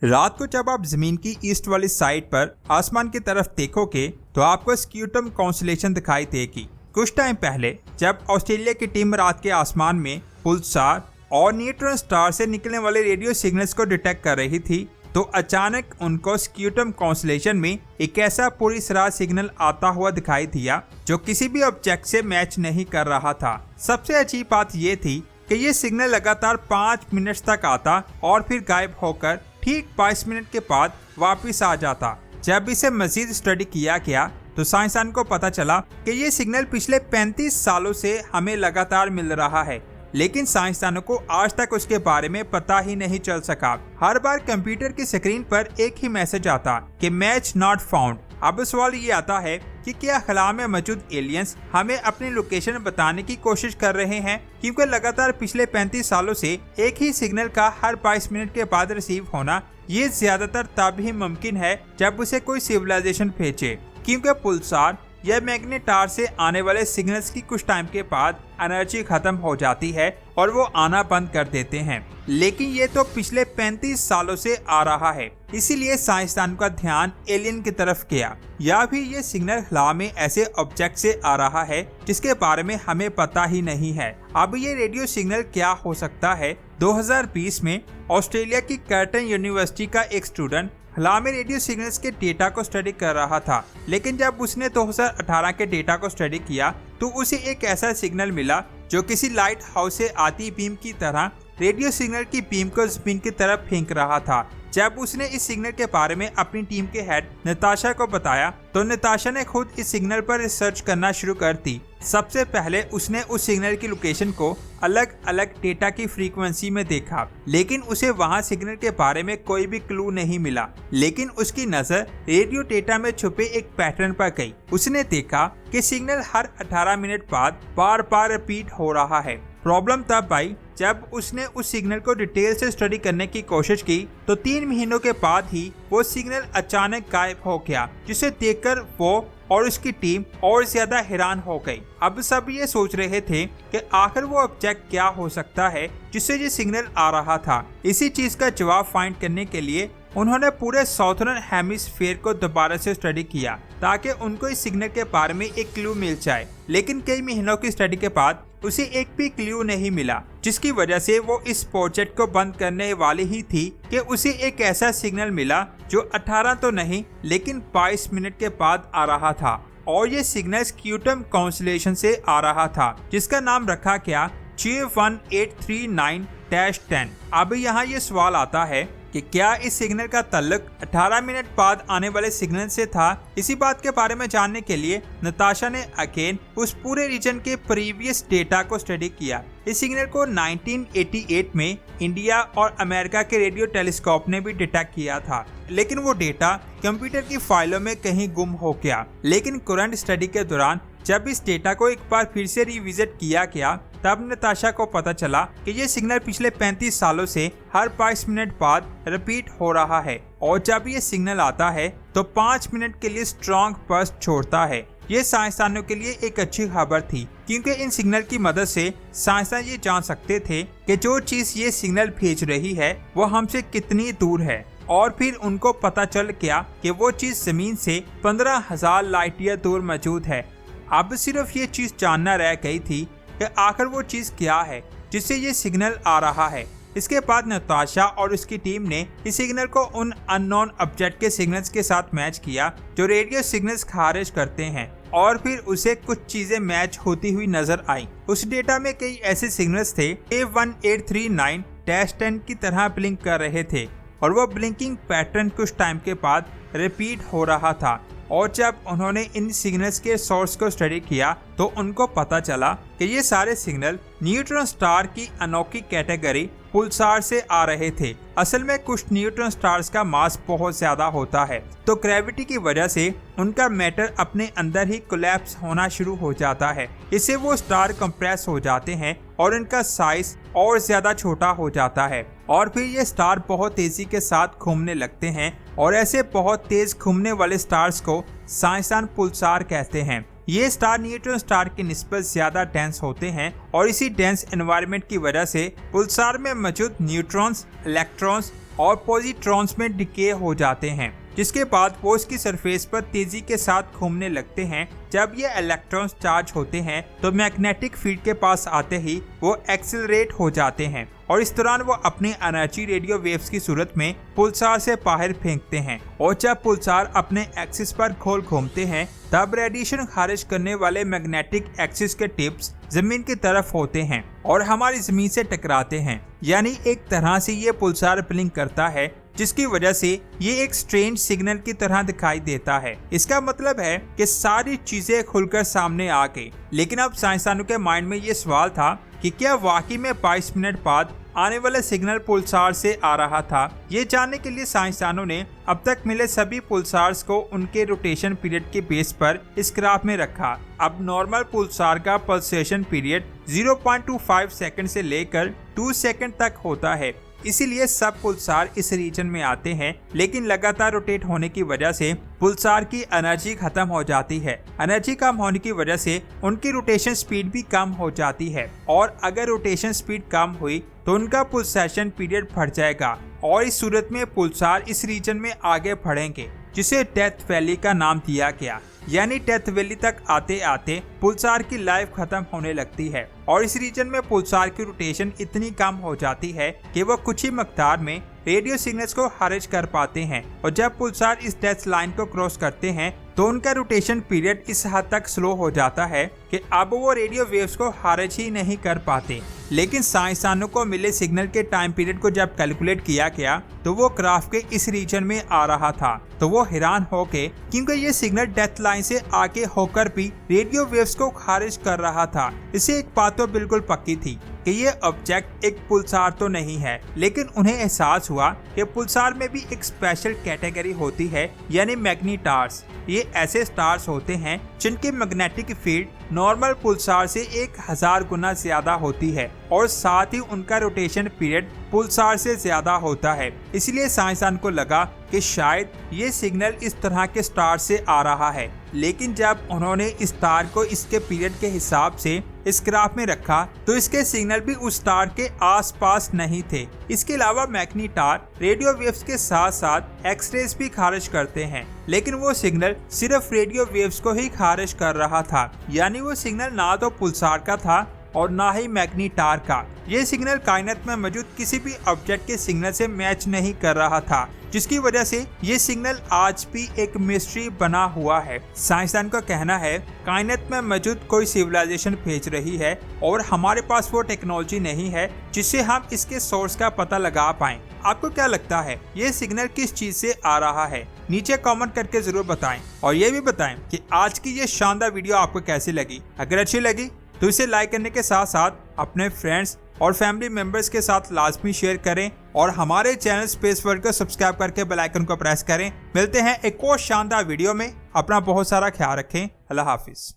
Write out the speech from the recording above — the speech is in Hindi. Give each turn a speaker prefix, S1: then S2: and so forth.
S1: रात को जब आप जमीन की ईस्ट वाली साइड पर आसमान की तरफ देखोगे तो आपको स्क्यूटम कॉन्स्टेलेशन दिखाई देगी। कुछ टाइम पहले जब ऑस्ट्रेलिया की टीम रात के आसमान में पुल्सार और न्यूट्रॉन स्टार से निकलने वाले रेडियो सिग्नल्स को डिटेक्ट कर रही थी तो अचानक उनको स्क्यूटम कॉन्स्टेलेशन में एक ऐसा पूरी तरह सिग्नल आता हुआ दिखाई दिया जो किसी भी ऑब्जेक्ट से मैच नहीं कर रहा था। सबसे अजीब बात ये थी कि ये सिग्नल लगातार 5 मिनट तक आता और फिर गायब होकर ठीक 22 मिनट के बाद वापस आ जाता। जब इसे मजीद स्टडी किया गया तो साइंसदान को पता चला कि ये सिग्नल पिछले 35 सालों से हमें लगातार मिल रहा है, लेकिन साइंसदानों को आज तक उसके बारे में पता ही नहीं चल सका। हर बार कंप्यूटर की स्क्रीन पर एक ही मैसेज आता कि मैच नॉट फाउंड। अब सवाल ये आता है कि क्या खला में मौजूद एलियंस हमें अपनी लोकेशन बताने की कोशिश कर रहे हैं, क्योंकि लगातार पिछले 35 सालों से एक ही सिग्नल का हर 22 मिनट के बाद रिसीव होना ये ज्यादातर तब ही मुमकिन है जब उसे कोई सिविलाइजेशन भेजे, क्योंकि पुल्सार या मैग्नेटार से आने वाले सिग्नल्स की कुछ टाइम के बाद एनर्जी खत्म हो जाती है और वो आना बंद कर देते हैं। लेकिन ये तो पिछले 35 सालों से आ रहा है, इसीलिए साइंसदान का ध्यान एलियन की तरफ गया। या भी ये सिग्नल खला में ऐसे ऑब्जेक्ट से आ रहा है जिसके बारे में हमें पता ही नहीं है। अब ये रेडियो सिग्नल क्या हो सकता है? 2020 में ऑस्ट्रेलिया की कर्टन यूनिवर्सिटी का एक स्टूडेंट खला में रेडियो सिग्नल्स के डेटा को स्टडी कर रहा था, लेकिन जब उसने 2018 के डेटा को स्टडी किया तो उसे एक ऐसा सिग्नल मिला जो किसी लाइट हाउस से आती बीम की तरह रेडियो सिग्नल की बीम को जमीन की तरफ फेंक रहा था। जब उसने इस सिग्नल के बारे में अपनी टीम के हेड नताशा को बताया तो नताशा ने खुद इस सिग्नल पर रिसर्च करना शुरू कर दी। सबसे पहले उसने उस सिग्नल की लोकेशन को अलग अलग डेटा की फ्रीक्वेंसी में देखा, लेकिन उसे वहां सिग्नल के बारे में कोई भी क्लू नहीं मिला। लेकिन उसकी नजर रेडियो डेटा में छुपे एक पैटर्न पर गई। उसने देखा कि सिग्नल हर 18 मिनट बाद बार बार रिपीट हो रहा है। प्रॉब्लम तब आई जब उसने उस सिग्नल को डिटेल से स्टडी करने की कोशिश की तो 3 महीनों के बाद ही वो सिग्नल अचानक गायब हो गया, जिसे देखकर वो और उसकी टीम और ज्यादा हैरान हो गई। अब सब ये सोच रहे थे कि आखिर वो ऑब्जेक्ट क्या हो सकता है जिससे ये सिग्नल आ रहा था। इसी चीज का जवाब फाइंड करने के लिए उन्होंने पूरे साउथर्न हेमिस्फीयर को दोबारा से स्टडी किया ताकि उनको इस सिग्नल के बारे में एक क्लू मिल जाए। लेकिन कई महीनों की स्टडी के बाद उसे एक भी क्लू नहीं मिला, जिसकी वजह से वो इस प्रोजेक्ट को बंद करने वाली ही थी कि उसे एक ऐसा सिग्नल मिला जो 18 तो नहीं लेकिन 22 मिनट के बाद आ रहा था, और ये सिग्नल स्क्यूटम कॉन्स्टेलेशन से आ रहा था जिसका नाम रखा गया J1839-10। अब यहाँ ये सवाल आता है कि क्या इस सिग्नल का ताल्लुक 18 मिनट बाद आने वाले सिग्नल से था? इसी बात के बारे में जानने के लिए नताशा ने अगेन उस पूरे रीजन के प्रीवियस डेटा को स्टडी किया। इस सिग्नल को 1988 में इंडिया और अमेरिका के रेडियो टेलीस्कोप ने भी डिटेक्ट किया था, लेकिन वो डेटा कंप्यूटर की फाइलों में कहीं गुम हो गया। लेकिन करंट स्टडी के दौरान जब इस डेटा को एक बार फिर से रिविजिट किया गया तब नताशा को पता चला कि ये सिग्नल पिछले 35 सालों से हर 22 मिनट बाद रिपीट हो रहा है, और जब ये सिग्नल आता है तो 5 मिनट के लिए स्ट्रॉन्ग बर्स्ट छोड़ता है। ये साइंसदानों के लिए एक अच्छी खबर थी, क्योंकि इन सिग्नल की मदद से साइंसदान ये जान सकते थे कि जो चीज ये सिग्नल भेज रही है वो हमसे कितनी दूर है, और फिर उनको पता चल गया कि वो चीज जमीन से 15,000 लाइट ईयर दूर मौजूद है। अब सिर्फ ये चीज जानना रह गई थी कि आखिर वो चीज क्या है जिससे ये सिग्नल आ रहा है। इसके बाद नताशा और उसकी टीम ने इस सिग्नल को उन अननोन ऑब्जेक्ट के सिग्नल्स के साथ मैच किया जो रेडियो सिग्नल्स खारिज करते हैं, और फिर उसे कुछ चीजें मैच होती हुई नजर आई। उस डेटा में कई ऐसे सिग्नल्स थे J1839-10 की तरह ब्लिंक कर रहे थे, और वो ब्लिंकिंग पैटर्न कुछ टाइम के बाद रिपीट हो रहा था। और जब उन्होंने इन सिग्नल्स के सोर्स को स्टडी किया तो उनको पता चला कि ये सारे सिग्नल न्यूट्रॉन स्टार की अनोखी कैटेगरी पुल्सार से आ रहे थे। असल में कुछ न्यूट्रॉन स्टार्स का मास बहुत ज्यादा होता है, तो ग्रेविटी की वजह से उनका मैटर अपने अंदर ही कोलैप्स होना शुरू हो जाता है। इससे वो स्टार कंप्रेस हो जाते हैं और इनका साइज और ज्यादा छोटा हो जाता है, और फिर ये स्टार बहुत तेजी के साथ घूमने लगते हैं, और ऐसे बहुत तेज घूमने वाले स्टार्स को साइंसदान पुल्सार कहते हैं। ये स्टार न्यूट्रॉन स्टार की निस्बत ज्यादा डेंस होते हैं और इसी डेंस एनवायरनमेंट की वजह से पुल्सार में मौजूद न्यूट्रॉन्स, इलेक्ट्रॉन्स और पॉजिट्रॉन्स में डिके हो जाते हैं, जिसके बाद वो इसकी सरफेस पर तेजी के साथ घूमने लगते हैं। जब ये इलेक्ट्रॉन्स चार्ज होते हैं तो मैग्नेटिक फील्ड के पास आते ही वो एक्सेलरेट हो जाते हैं और इस दौरान वो अपनी एनर्जी रेडियो वेव्स की सूरत में पुल्सार से बाहर फेंकते हैं। और जब पुल्सार अपने एक्सिस पर गोल घूमते हैं तब रेडिएशन खारिज करने वाले मैग्नेटिक एक्सिस के टिप्स जमीन की तरफ होते हैं और हमारी जमीन से टकराते हैं। यानी एक तरह से ये पुल्सार ब्लिंक करता है, जिसकी वजह से ये एक स्ट्रेंज सिग्नल की तरह दिखाई देता है। इसका मतलब है कि सारी चीजें खुलकर सामने आ गई। लेकिन अब साइंसदानों के माइंड में ये सवाल था कि क्या वाकई में 22 मिनट बाद आने वाला सिग्नल पुल्सार से आ रहा था। ये जानने के लिए साइंसदानों ने अब तक मिले सभी पुल्सार्स को उनके रोटेशन पीरियड के बेस पर इस ग्राफ में रखा। अब नॉर्मल पुल्सार का पल्सेशन पीरियड 0.25 सेकंड से लेकर 2 सेकंड तक होता है। इसीलिए सब पुल्सार इस रीजन में आते हैं, लेकिन लगातार रोटेट होने की वजह से पुल्सार की एनर्जी खत्म हो जाती है। एनर्जी कम होने की वजह से उनकी रोटेशन स्पीड भी कम हो जाती है और अगर रोटेशन स्पीड कम हुई तो उनका पुल्सेशन पीरियड बढ़ जाएगा और इस सूरत में पुल्सार इस रीजन में आगे बढ़ेंगे, जिसे डेथ वैली का नाम दिया गया। यानी डेथ वैली तक आते आते पुल्सार की लाइफ खत्म होने लगती है और इस रीजन में पुल्सार की रोटेशन इतनी कम हो जाती है कि वो कुछ ही मकदार में रेडियो सिग्नल्स को खारिज कर पाते हैं। और जब पुल्सार इस डेथ लाइन को क्रॉस करते हैं तो उनका रोटेशन पीरियड इस हद तक स्लो हो जाता है कि अब वो रेडियो वेव्स को खारिज ही नहीं कर पाते। लेकिन साइंसदानों को मिले सिग्नल के टाइम पीरियड को जब कैलकुलेट किया गया तो वो ग्राफ के इस रीजन में आ रहा था। तो वो हैरान हो गए क्योंकि ये सिग्नल डेथ लाइन से आगे होकर भी रेडियो वेव्स को खारिज कर रहा था। इसे एक बात तो बिल्कुल पक्की थी कि ये ऑब्जेक्ट एक पुल्सार तो नहीं है, लेकिन उन्हें एहसास हुआ कि पुल्सार में भी एक स्पेशल कैटेगरी होती है, यानी मैग्नेटार्स। ये ऐसे स्टार्स होते हैं जिनकी मैग्नेटिक फील्ड नॉर्मल पुल्सार से 1000 गुना ज्यादा होती है और साथ ही उनका रोटेशन पीरियड पुल्सार से ज्यादा होता है। इसलिए साइंसदान को लगा कि शायद ये सिग्नल इस तरह के स्टार से आ रहा है। लेकिन जब उन्होंने इस स्टार को इसके पीरियड के हिसाब से इस ग्राफ में रखा तो इसके सिग्नल भी उस स्टार के आसपास नहीं थे। इसके अलावा मैग्नेटार रेडियो वेव्स के साथ साथ एक्सरेज भी खारिज करते हैं, लेकिन वो सिग्नल सिर्फ रेडियो वेव्स को ही खारिज कर रहा था। यानी वो सिग्नल ना तो पुल्सार का था और ना ही मैग्नेटार का। ये सिग्नल कायनात में मौजूद किसी भी ऑब्जेक्ट के सिग्नल से मैच नहीं कर रहा था, जिसकी वजह से ये सिग्नल आज भी एक मिस्ट्री बना हुआ है। साइंसदान का कहना है कायनात में मौजूद कोई सिविलाइजेशन भेज रही है और हमारे पास वो टेक्नोलॉजी नहीं है जिससे हम इसके सोर्स का पता लगा पाएं। आपको क्या लगता है ये सिग्नल किस चीज से आ रहा है? नीचे कमेंट करके जरूर बताएं और ये भी बताएं कि आज की ये शानदार वीडियो आपको कैसी लगी। अगर अच्छी लगी तो इसे लाइक करने के साथ साथ अपने फ्रेंड्स और फैमिली मेंबर्स के साथ लाजमी शेयर करें और हमारे चैनल स्पेस वर्ल्ड को सब्सक्राइब करके बेल आइकन को प्रेस करें। मिलते हैं एक और शानदार वीडियो में। अपना बहुत सारा ख्याल रखें। अल्लाह हाफिज।